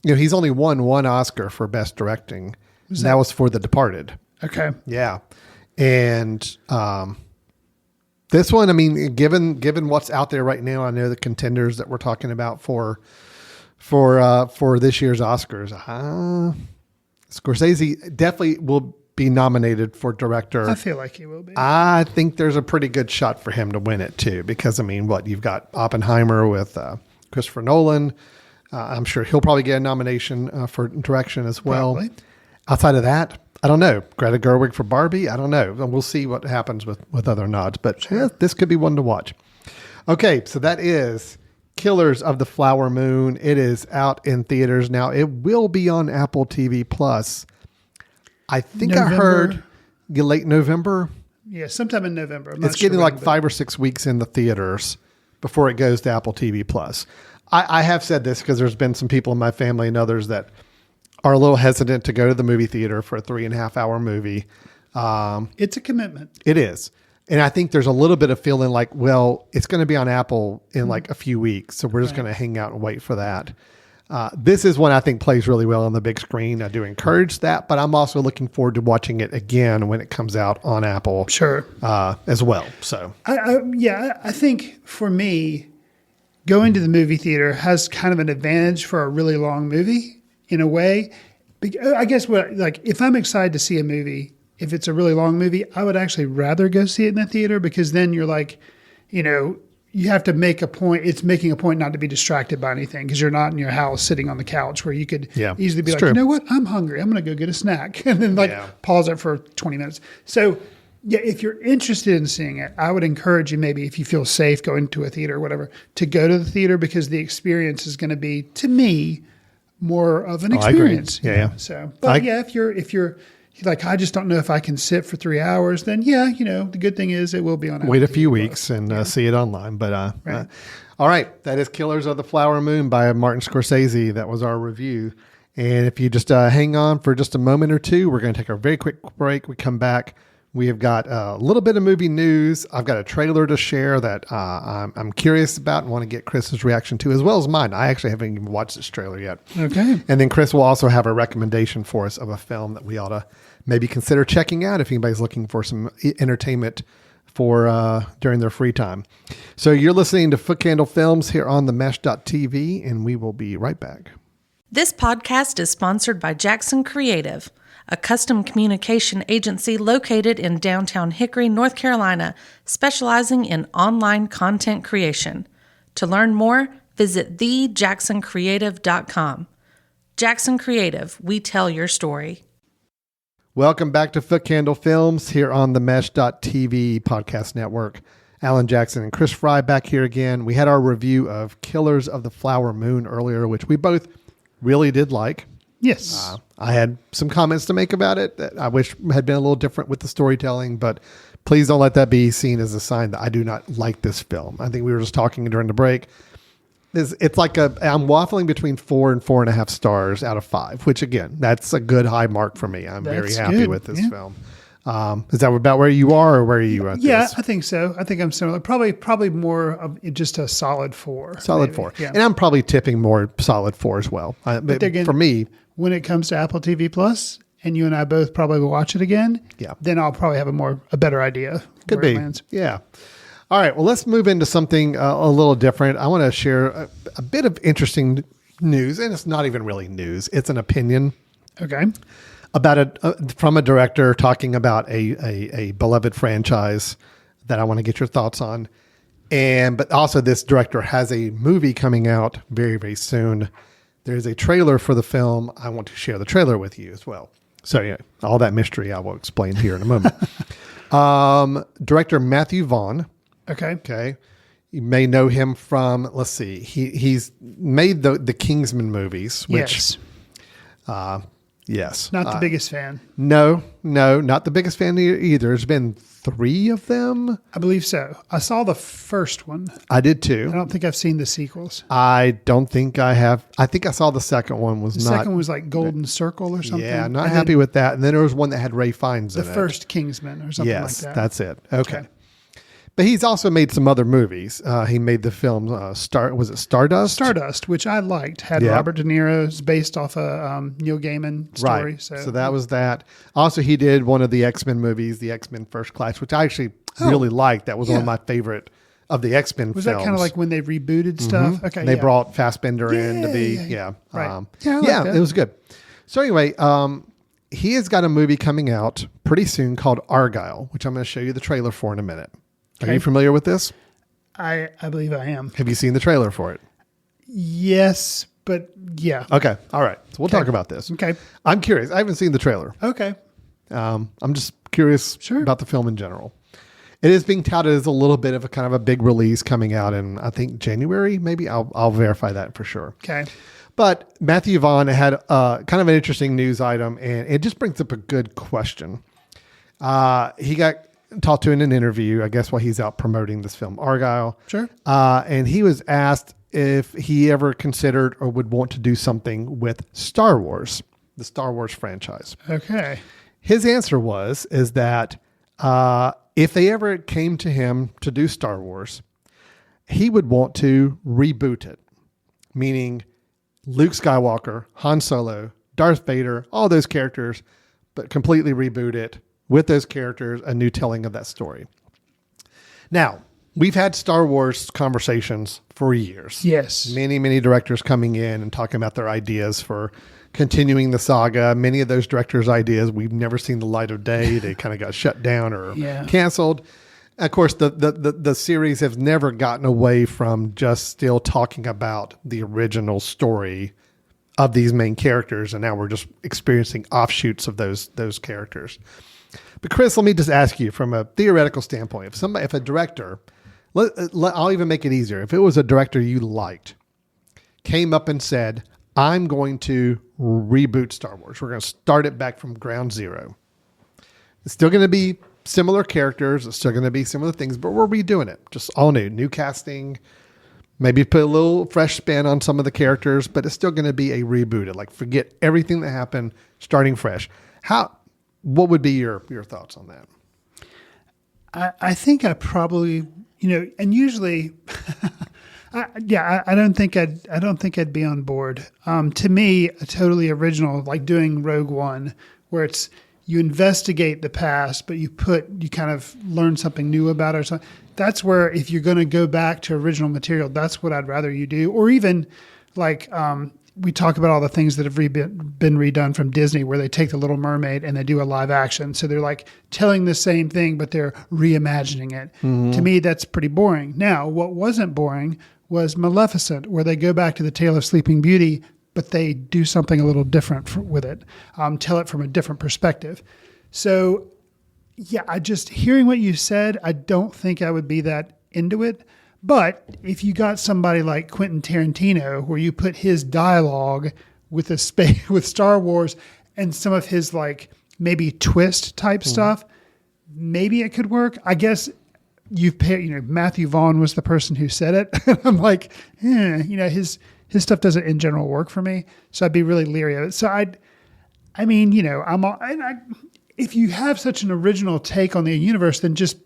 He's only won one Oscar for Best Directing. That was for The Departed. Okay. Yeah. And this one, I mean, given what's out there right now, I know the contenders that we're talking about for this year's Oscars. Scorsese definitely will be nominated for director. I feel like he will be. I think there's a pretty good shot for him to win it too, because I mean, you've got Oppenheimer with Christopher Nolan. I'm sure he'll probably get a nomination for direction as well. Probably. Outside of that, I don't know. Greta Gerwig for Barbie? I don't know. We'll see what happens with other nods, but this could be one to watch. Okay, so that is Killers of the Flower Moon. It is out in theaters now. It will be on Apple TV Plus. I think I heard late November. Yeah, sometime in November. It's getting like 5 or 6 weeks in the theaters before it goes to Apple TV Plus. I have said this because there's been some people in my family and others that are a little hesitant to go to the movie theater for a 3.5 hour movie. It's a commitment. It is. And I think there's a little bit of feeling like, well, it's going to be on Apple in like a few weeks. So we're just going to hang out and wait for that. This is one I think plays really well on the big screen. I do encourage that, but I'm also looking forward to watching it again when it comes out on Apple. Sure. As well. So I think for me, going to the movie theater has kind of an advantage for a really long movie. In a way, I guess if I'm excited to see a movie, if it's a really long movie, I would actually rather go see it in the theater because then you're like, you have to make a point. It's making a point not to be distracted by anything because you're not in your house sitting on the couch where you could easily be it's like, true. you know what? I'm hungry. I'm going to go get a snack and then pause it for 20 minutes. So yeah, if you're interested in seeing it, I would encourage you maybe if you feel safe going to a theater or whatever to go to the theater because the experience is going to be, to me, more of an experience. I agree. Yeah. So, but if you're like, I just don't know if I can sit for 3 hours, then the good thing is it will be on. Wait a Apple few TV+. weeks and see it online. But Right. all right, that is Killers of the Flower Moon by Martin Scorsese. That was our review. And if you just hang on for just a moment or two, we're going to take a very quick break. We come back. We have got a little bit of movie news. I've got a trailer to share that I'm curious about and want to get Chris's reaction to, as well as mine. I actually haven't even watched this trailer yet. Okay. And then Chris will also have a recommendation for us of a film that we ought to maybe consider checking out if anybody's looking for some entertainment for during their free time. So you're listening to Foot Candle Films here on the Mesh.tv, and we will be right back. This podcast is sponsored by Jackson Creative, a custom communication agency located in downtown Hickory, North Carolina, specializing in online content creation. To learn more, visit thejacksoncreative.com. Jackson Creative, we tell your story. Welcome back to Foot Candle Films here on the Mesh.tv podcast network. Alan Jackson and Chris Fry back here again. We had our review of Killers of the Flower Moon earlier, which we both really did like. Yes. I had some comments to make about it that I wish had been a little different with the storytelling, but please don't let that be seen as a sign that I do not like this film. I think we were just talking during the break. It's like I'm waffling between 4 and 4.5 stars out of 5, which again, that's a good high mark for me. I'm very happy good. with this film. Is that about where you are or where are you at Yeah, this? I think so. I think I'm similar. Probably more of just a solid 4. Solid maybe. 4. Yeah. And I'm probably tipping more solid 4 as well. But again, for me, when it comes to Apple TV Plus, and you and I both probably will watch it again, then I'll probably have a better idea. Could where it be. lands. Yeah. All right. Well, let's move into something a little different. I want to share a bit of interesting news, and it's not even really news. It's an opinion Okay. about from a director talking about a beloved franchise that I want to get your thoughts on. But also this director has a movie coming out very, very soon. There's a trailer for the film. I want to share the trailer with you as well. So yeah, all that mystery I will explain here in a moment. Director Matthew Vaughn. Okay. You may know him from, let's see, he's made the Kingsman movies, which, yes. Not the biggest fan. No, not the biggest fan either. There's been 3 of them. I believe so. I saw the first one. I did too. I don't think I've seen the sequels. I don't think I have. I think I saw the second one was The second was like Golden Circle or something. Yeah, not And happy then with that. And then there was one that had Ray Fiennes in it. the first Kingsman or something like that. That's it. Okay. But he's also made some other movies. He made the film was it Stardust? Stardust, which I liked, had Robert De Niro. It's based off a Neil Gaiman story. Right. So that was that. Also, he did one of the X-Men movies, the X-Men First Class, which I actually really liked. That was one of my favorite of the X-Men films. Was that kind of like when they rebooted stuff? Okay. And they brought Fassbender in to be, Right. I like that. it was good. So anyway, he has got a movie coming out pretty soon called Argyle, which I'm going to show you the trailer for in a minute. Are you familiar with this? I believe I am. Have you seen the trailer for it? Yes, but yeah. Okay. All right. So we'll talk about this. Okay. I'm curious. I haven't seen the trailer. Okay. I'm just curious about the film in general. It is being touted as a little bit of a kind of a big release coming out in, I think, January. Maybe I'll verify that for sure. Okay. But Matthew Vaughn had kind of an interesting news item, and it just brings up a good question. He got talked to in an interview, I guess, while he's out promoting this film, Argyle. Sure. And he was asked if he ever considered or would want to do something with Star Wars, the Star Wars franchise. Okay. His answer is that if they ever came to him to do Star Wars, he would want to reboot it, meaning Luke Skywalker, Han Solo, Darth Vader, all those characters, but completely reboot it with those characters, a new telling of that story. Now, we've had Star Wars conversations for years. Yes. Many, many directors coming in and talking about their ideas for continuing the saga. Many of those directors' ideas, we've never seen the light of day. They kind of got shut down or canceled. Of course, the series has never gotten away from just still talking about the original story of these main characters, and now we're just experiencing offshoots of those characters. But Chris, let me just ask you from a theoretical standpoint: if a director, I'll even make it easier. If it was a director you liked, came up and said, "I'm going to reboot Star Wars. We're going to start it back from ground zero. It's still going to be similar characters. It's still going to be similar things, but we're redoing it. Just all new casting, maybe put a little fresh spin on some of the characters, but it's still going to be a reboot. Like forget everything that happened, starting fresh." What would be your thoughts on that? I think I probably, and usually, I don't think I'd be on board. To me, a totally original, like doing Rogue One, where it's you investigate the past, but you kind of learn something new about it or something. That's where if you're going to go back to original material, that's what I'd rather you do. Or even like we talk about all the things that have been redone from Disney, where they take The Little Mermaid and they do a live action. So they're like telling the same thing, but they're reimagining it. Mm-hmm. To me, that's pretty boring. Now, what wasn't boring was Maleficent, where they go back to the Tale of Sleeping Beauty, but they do something a little different with it, tell it from a different perspective. So, yeah, hearing what you said, I don't think I would be that into it. But if you got somebody like Quentin Tarantino, where you put his dialogue with with Star Wars and some of his like maybe twist type stuff, maybe it could work. I guess Matthew Vaughn was the person who said it. I'm like, his stuff doesn't in general work for me. So I'd be really leery of it. So if you have such an original take on the universe, then just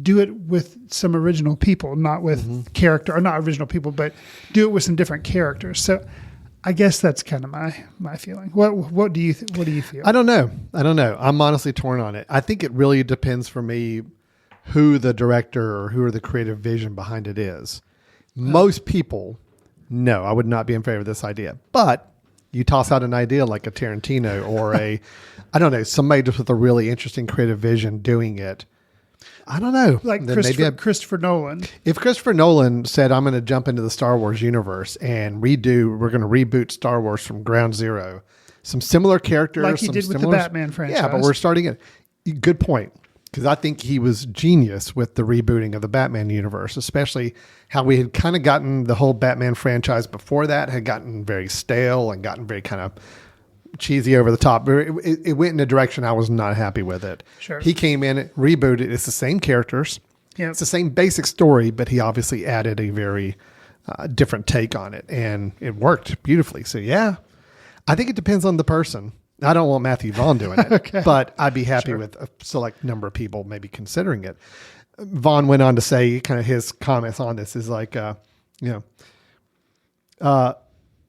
do it with some original people, not with character, or not original people, but do it with some different characters. So I guess that's kind of my feeling. What do you feel? I don't know. I'm honestly torn on it. I think it really depends for me who the director or who are the creative vision behind it is. Most people, no, I would not be in favor of this idea. But you toss out an idea like a Tarantino or somebody just with a really interesting creative vision doing it. I don't know. Like Christopher Nolan. If Christopher Nolan said, "I'm going to jump into the Star Wars universe and we're going to reboot Star Wars from ground zero, some similar characters." Like he did with the Batman franchise. Yeah, but we're starting it. Good point. Because I think he was genius with the rebooting of the Batman universe, especially how we had kind of gotten the whole Batman franchise before that had gotten very stale and gotten very kind of cheesy over the top. It went in a direction I was not happy with it. Sure. He came in, rebooted. It's the same characters. Yep. It's the same basic story, but he obviously added a very different take on it, and it worked beautifully. So yeah, I think it depends on the person. I don't want Matthew Vaughn doing it, okay, but I'd be happy with a select number of people maybe considering it. Vaughn went on to say kind of his comments on this is like,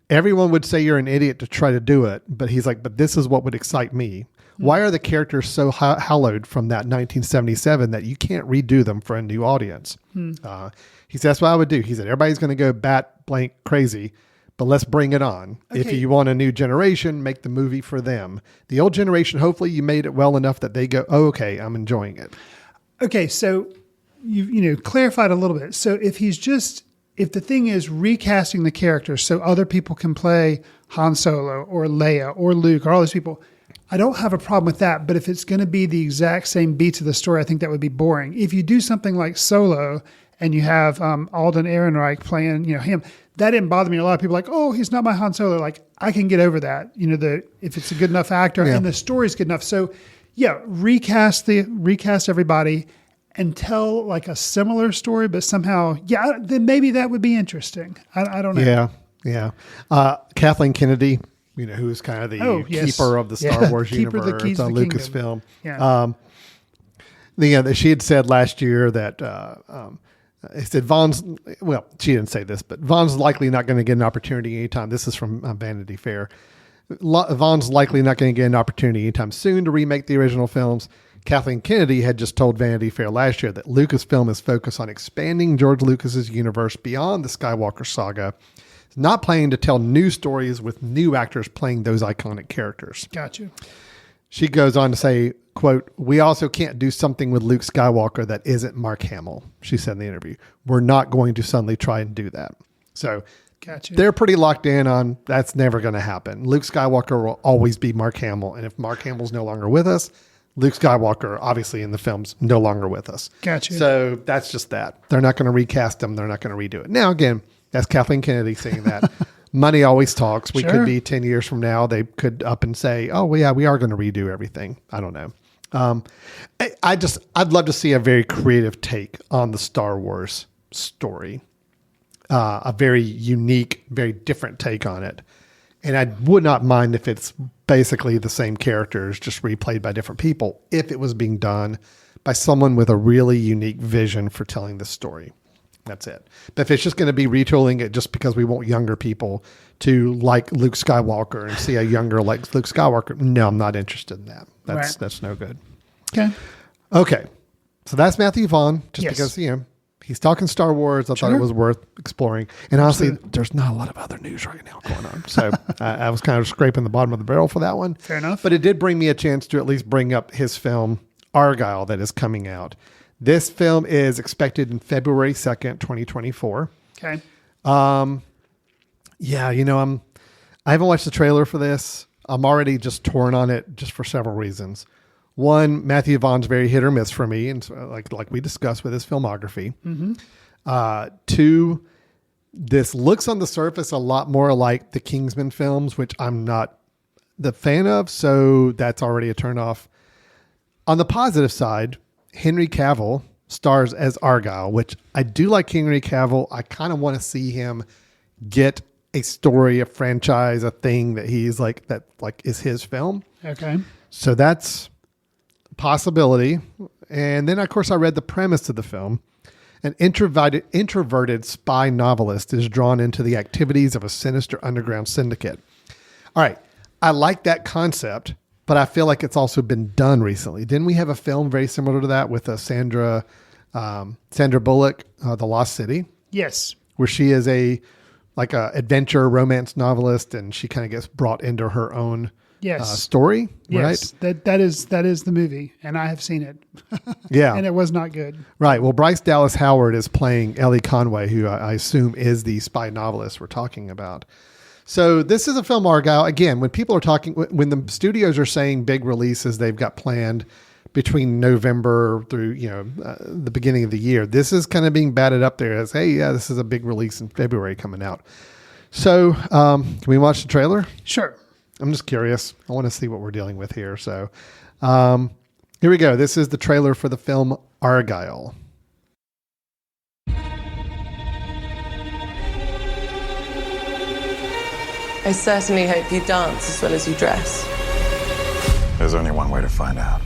everyone would say you're an idiot to try to do it, but he's like, but this is what would excite me. Why are the characters so hallowed from that 1977 that you can't redo them for a new audience? He said, that's what I would do. He said, everybody's going to go bat blank crazy, but let's bring it on. Okay. If you want a new generation, make the movie for them. The old generation, hopefully you made it well enough that they go, oh, okay, I'm enjoying it. Okay, so you clarified a little bit. So if the thing is recasting the characters so other people can play Han Solo or Leia or Luke or all those people, I don't have a problem with that. But if it's going to be the exact same beats of the story, I think that would be boring. If you do something like Solo and you have Alden Ehrenreich playing, him, that didn't bother me. A lot of people are like, oh, he's not my Han Solo. Like, I can get over that. If it's a good enough actor and the story's good enough. So, yeah, recast everybody and tell like a similar story, but somehow, then maybe that would be interesting. I don't know. Yeah. Kathleen Kennedy, who's kind of the keeper of the Star Wars universe on Lucasfilm. Yeah. She had said last year that, it said she didn't say this, but Vaughn's likely not going to get an opportunity anytime. This is from Vanity Fair. Vaughn's likely not going to get an opportunity anytime soon to remake the original films. Kathleen Kennedy had just told Vanity Fair last year that Lucasfilm is focused on expanding George Lucas's universe beyond the Skywalker saga. It's not planning to tell new stories with new actors playing those iconic characters. Gotcha. She goes on to say, quote, "We also can't do something with Luke Skywalker that isn't Mark Hamill," she said in the interview. "We're not going to suddenly try and do that." So Gotcha. they're pretty locked in on that's never going to happen. Luke Skywalker will always be Mark Hamill. And if Mark Hamill's no longer with us, Luke Skywalker, obviously in the film's no longer with us. Gotcha. So that's just that. They're not going to recast him. They're not going to redo it. Now, again, that's Kathleen Kennedy saying that. Money always talks. We Sure. could be 10 years from now. They could up and say, oh, well, yeah, we are going to redo everything. I don't know. I'd love to see a very creative take on the Star Wars story. A very unique, very different take on it. And I would not mind if it's basically the same characters, just replayed by different people, if it was being done by someone with a really unique vision for telling the story. That's it. But if it's just going to be retooling it just because we want younger people to like Luke Skywalker and see a younger like Luke Skywalker, no, I'm not interested in that. That's no good. Okay. So that's Matthew Vaughn, just Yes. because, he's talking Star Wars. I thought it was worth exploring. And honestly, there's not a lot of other news right now going on. So I was kind of scraping the bottom of the barrel for that one. Fair enough. But it did bring me a chance to at least bring up his film, Argylle, that is coming out. This film is expected in February 2nd, 2024. Okay. Yeah, I haven't watched the trailer for this. I'm already just torn on it just for several reasons. One, Matthew Vaughn's very hit or miss for me, and so, like we discussed with his filmography. Mm-hmm. Two, this looks on the surface a lot more like the Kingsman films, which I'm not the fan of, so that's already a turnoff. On the positive side, Henry Cavill stars as Argylle, which I do like Henry Cavill. I kind of want to see him get a story, a franchise, a thing that he's that is his film. Okay. So that's a possibility. And then, of course, I read the premise of the film. An introverted spy novelist is drawn into the activities of a sinister underground syndicate. All right. I like that concept, but I feel like it's also been done recently. Didn't we have a film very similar to that with Sandra Bullock, The Lost City? Yes. Where she is a adventure romance novelist, and she kind of gets brought into her own story, yes. right? That is the movie, and I have seen it. Yeah. And it was not good. Right. Well, Bryce Dallas Howard is playing Ellie Conway, who I assume is the spy novelist we're talking about. So this is a film, Argylle. Again, when people are talking, when the studios are saying big releases they've got planned between November through, the beginning of the year, this is kind of being batted up there as, hey, yeah, this is a big release in February coming out. So can we watch the trailer? Sure. I'm just curious. I want to see what we're dealing with here. So here we go. This is the trailer for the film Argylle. I certainly hope you dance as well as you dress. There's only one way to find out.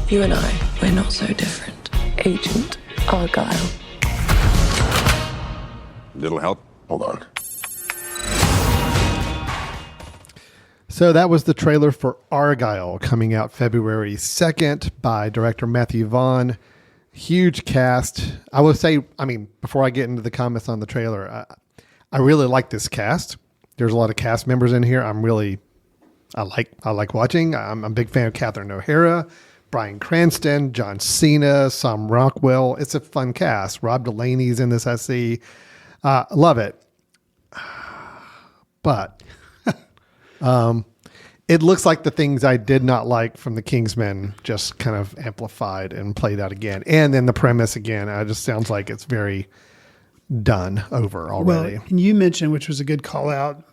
You and I, we're not so different. Agent Argylle. Little help? Hold on. So that was the trailer for Argylle, coming out February 2nd by director Matthew Vaughn. Huge cast. I will say, before I get into the comments on the trailer, I really like this cast. There's a lot of cast members in here. I like watching. I'm a big fan of Catherine O'Hara, Bryan Cranston, John Cena, Sam Rockwell. It's a fun cast. Rob Delaney's in this, I see. Love it. But it looks like the things I did not like from the Kingsmen just kind of amplified and played out again. And then the premise again, it just sounds like it's very done over already. Well, and you mentioned, which was a good call out,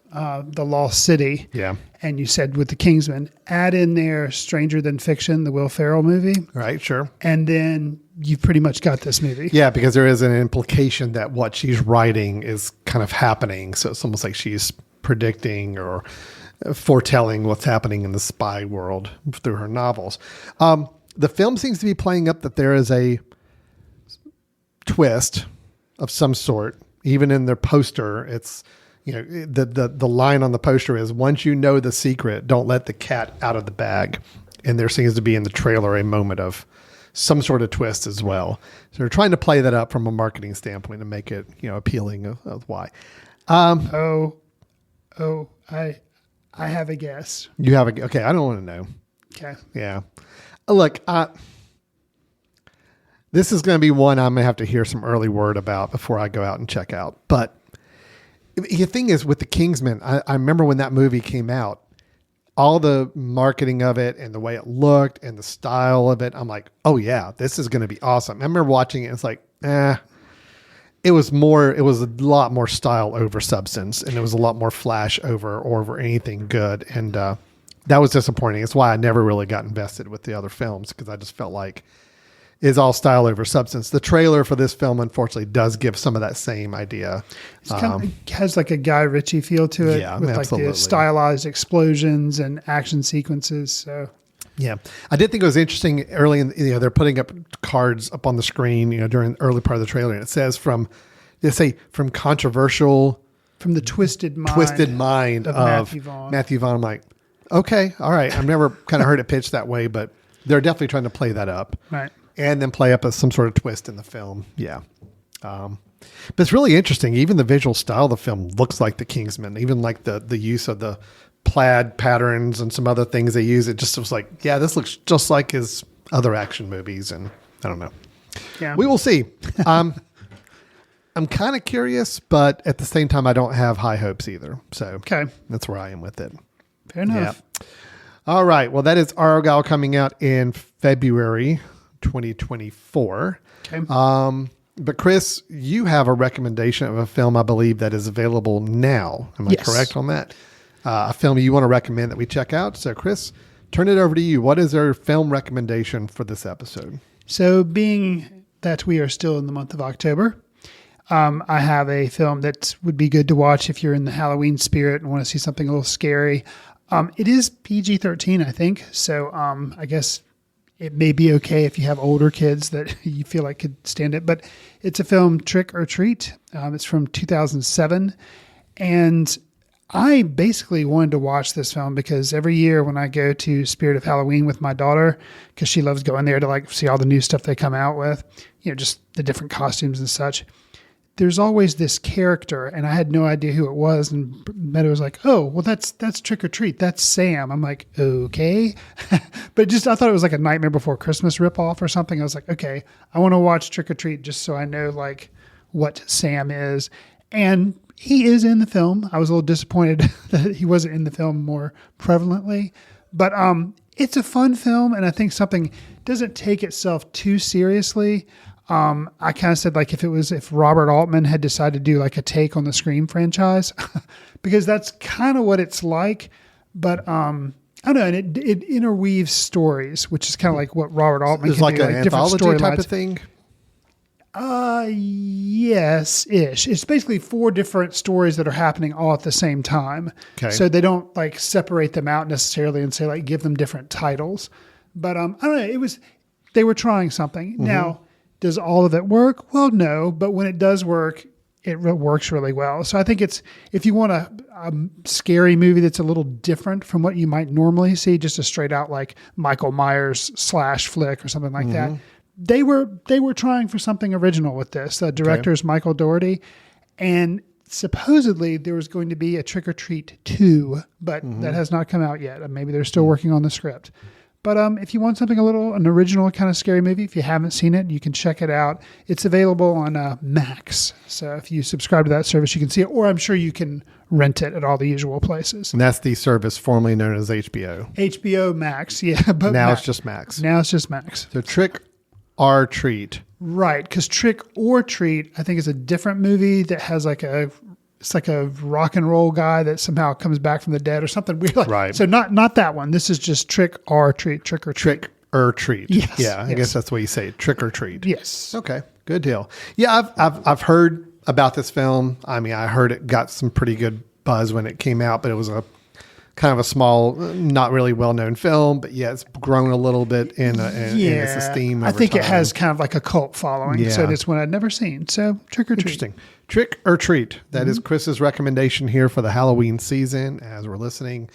The Lost City. Yeah. And you said with the Kingsmen, add in there Stranger Than Fiction, the Will Ferrell movie. Right, sure. And then you've pretty much got this movie. Yeah, because there is an implication that what she's writing is kind of happening. So it's almost like she's predicting or foretelling what's happening in the spy world through her novels. The film seems to be playing up that there is a twist of some sort. Even in their poster, it's, the line on the poster is, once you know the secret, don't let the cat out of the bag. And there seems to be in the trailer a moment of some sort of twist as well. So they're trying to play that up from a marketing standpoint and make it, appealing of why. I have a guess. You have okay. I don't want to know. Okay. Yeah. Look, this is going to be one I'm going to have to hear some early word about before I go out and check out. But the thing is with the Kingsman, I remember when that movie came out, all the marketing of it and the way it looked and the style of it, I'm like, oh yeah, this is going to be awesome. I remember watching it. It's like, it was a lot more style over substance, and it was a lot more flash over anything good. And, that was disappointing. It's why I never really got invested with the other films, because I just felt like it's all style over substance. The trailer for this film, unfortunately, does give some of that same idea. It has like a Guy Ritchie feel to it, with absolutely. like the stylized explosions and action sequences. So, yeah, I did think it was interesting early in, they're putting up cards up on the screen, during the early part of the trailer, and it says from controversial, from the twisted mind of Matthew Vaughn. Matthew Vaughn. I'm like, okay, all right. I've never kind of heard it pitched that way, but they're definitely trying to play that up. Right. And then play up some sort of twist in the film. Yeah. But it's really interesting. Even the visual style of the film looks like the Kingsman, even like the use of the plaid patterns and some other things they use. It just was like, yeah, this looks just like his other action movies. And I don't know. Yeah. We will see. I'm kind of curious, but at the same time, I don't have high hopes either. So okay, that's where I am with it. Fair enough. Yeah. All right. Well, that is Argyle coming out in February 2024. Okay. But Chris, you have a recommendation of a film, I believe, that is available now. Am I correct on that? A film you want to recommend that we check out. So Chris, turn it over to you. What is our film recommendation for this episode? So being that we are still in the month of October, I have a film that would be good to watch if you're in the Halloween spirit and want to see something a little scary. It is PG-13, I think. So I guess it may be okay if you have older kids that you feel like could stand it. But it's a film, Trick or Treat. It's from 2007. And I basically wanted to watch this film because every year when I go to Spirit of Halloween with my daughter, because she loves going there to like see all the new stuff they come out with, just the different costumes and such. There's always this character, and I had no idea who it was. And Meadow was like, "Oh, well, that's Trick or Treat. That's Sam." I'm like, "Okay," but I thought it was like a Nightmare Before Christmas ripoff or something. I was like, "Okay, I want to watch Trick or Treat just so I know like what Sam is." And he is in the film. I was a little disappointed that he wasn't in the film more prevalently, but it's a fun film, and I think something doesn't take itself too seriously. I kind of said like if Robert Altman had decided to do like a take on the Scream franchise, because that's kind of what it's like. But I don't know, and it interweaves stories, which is kind of like what Robert Altman It's can like do, an anthology type of thing. Yes, ish. It's basically 4 different stories that are happening all at the same time. Okay. So they don't like separate them out necessarily and say like give them different titles. But I don't know. They were trying something. Mm-hmm. Now, does all of it work? Well, no. But when it does work, it works really well. So I think if you want a scary movie that's a little different from what you might normally see, just a straight out like Michael Myers / flick or something like that. They were trying for something original with this. The director is Michael Dougherty, and supposedly there was going to be a Trick or Treat 2, but that has not come out yet. Maybe they're still working on the script. But if you want something an original kind of scary movie, if you haven't seen it, you can check it out. It's available on Max. So if you subscribe to that service, you can see it, or I'm sure you can rent it at all the usual places. And that's the service formerly known as HBO. HBO Max, yeah. But now it's just Max. Now it's just Max. So Trick or Treat. Right, because Trick or Treat, I think, is a different movie that has it's like a rock and roll guy that somehow comes back from the dead or something weird. Right. So not that one. This is just Trick or Treat. Trick or Treat. Trick or Treat. Yes. Yeah, I guess that's the way you say it. Trick or Treat. Yes. Okay. Good deal. Yeah, I've heard about this film. I mean, I heard it got some pretty good buzz when it came out, but it was a kind of a small, not really well-known film, but yeah, it's grown a little bit in its esteem over I think time. it has kind of like a cult following. Yeah. So it's one I'd never seen. So Trick or Treat. Interesting. Trick or Treat. That is Chris's recommendation here for the Halloween season as we're listening.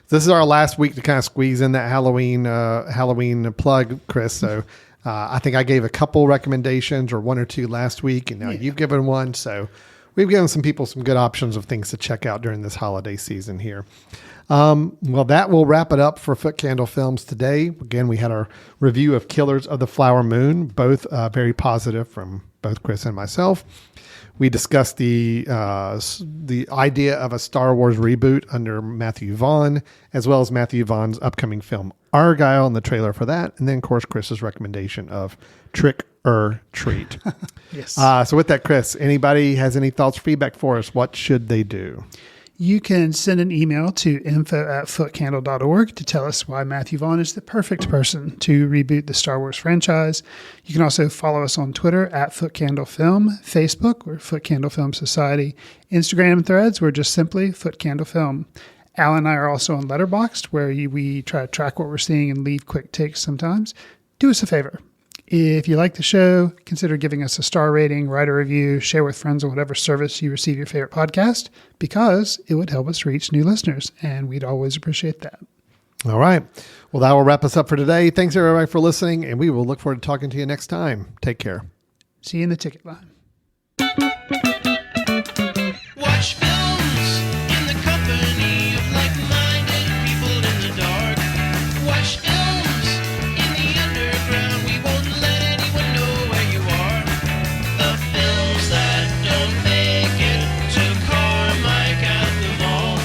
This is our last week to kind of squeeze in that Halloween plug, Chris. So I think I gave a couple recommendations or one or two last week, and now you've given one. So we've given some people some good options of things to check out during this holiday season here. Well, that will wrap it up for Foot Candle Films today. Again, we had our review of Killers of the Flower Moon, both very positive from both Chris and myself. We discussed the idea of a Star Wars reboot under Matthew Vaughn, as well as Matthew Vaughn's upcoming film Argyle and the trailer for that. And then, of course, Chris's recommendation of Trick or Treat. Yes. So with that, Chris, anybody has any thoughts or feedback for us? What should they do? You can send an email to info@footcandle.org to tell us why Matthew Vaughn is the perfect person to reboot the Star Wars franchise. You can also follow us on Twitter @FootCandleFilm, Facebook, we're Foot Candle Film Society, Instagram and Threads, we're just simply Foot Candle Film. Al and I are also on Letterboxd, where we try to track what we're seeing and leave quick takes sometimes. Do us a favor. If you like the show, consider giving us a star rating, write a review, share with friends on whatever service you receive your favorite podcast, because it would help us reach new listeners, and we'd always appreciate that. All right. Well, that will wrap us up for today. Thanks, everybody, for listening, and we will look forward to talking to you next time. Take care. See you in the ticket line. Watch films in the company of like-minded people in the dark. Watch films in the underground. We won't let anyone know where you are. The films that don't make it to Carmike at the mall,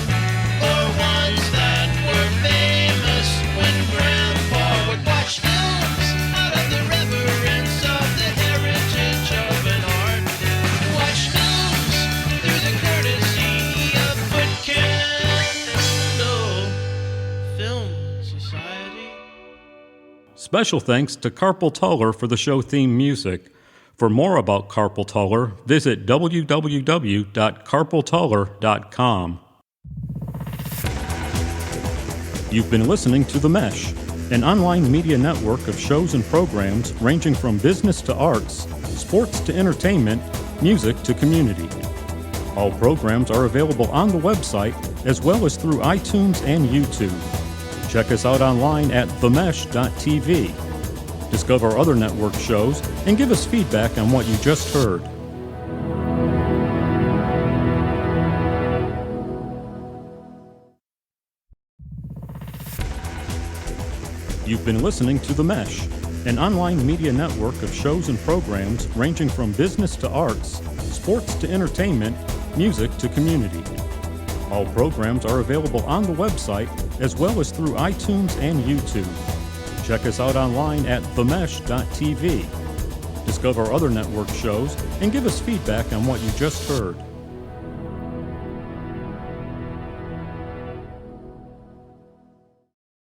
or ones that were famous when Grandpa would watch films out of the reverence of the heritage of an art. Watch films through the courtesy of Foot Candle Film Society. Special thanks to Carpal Tuller for the show theme music. For more about Carpal Tuller, visit www.carpaltuller.com. You've been listening to The Mesh, an online media network of shows and programs ranging from business to arts, sports to entertainment, music to community. All programs are available on the website as well as through iTunes and YouTube. Check us out online at themesh.tv. Discover other network shows and give us feedback on what you just heard. You've been listening to The Mesh, an online media network of shows and programs ranging from business to arts, sports to entertainment, music to community. All programs are available on the website as well as through iTunes and YouTube. Check us out online at themesh.tv. Discover other network shows and give us feedback on what you just heard.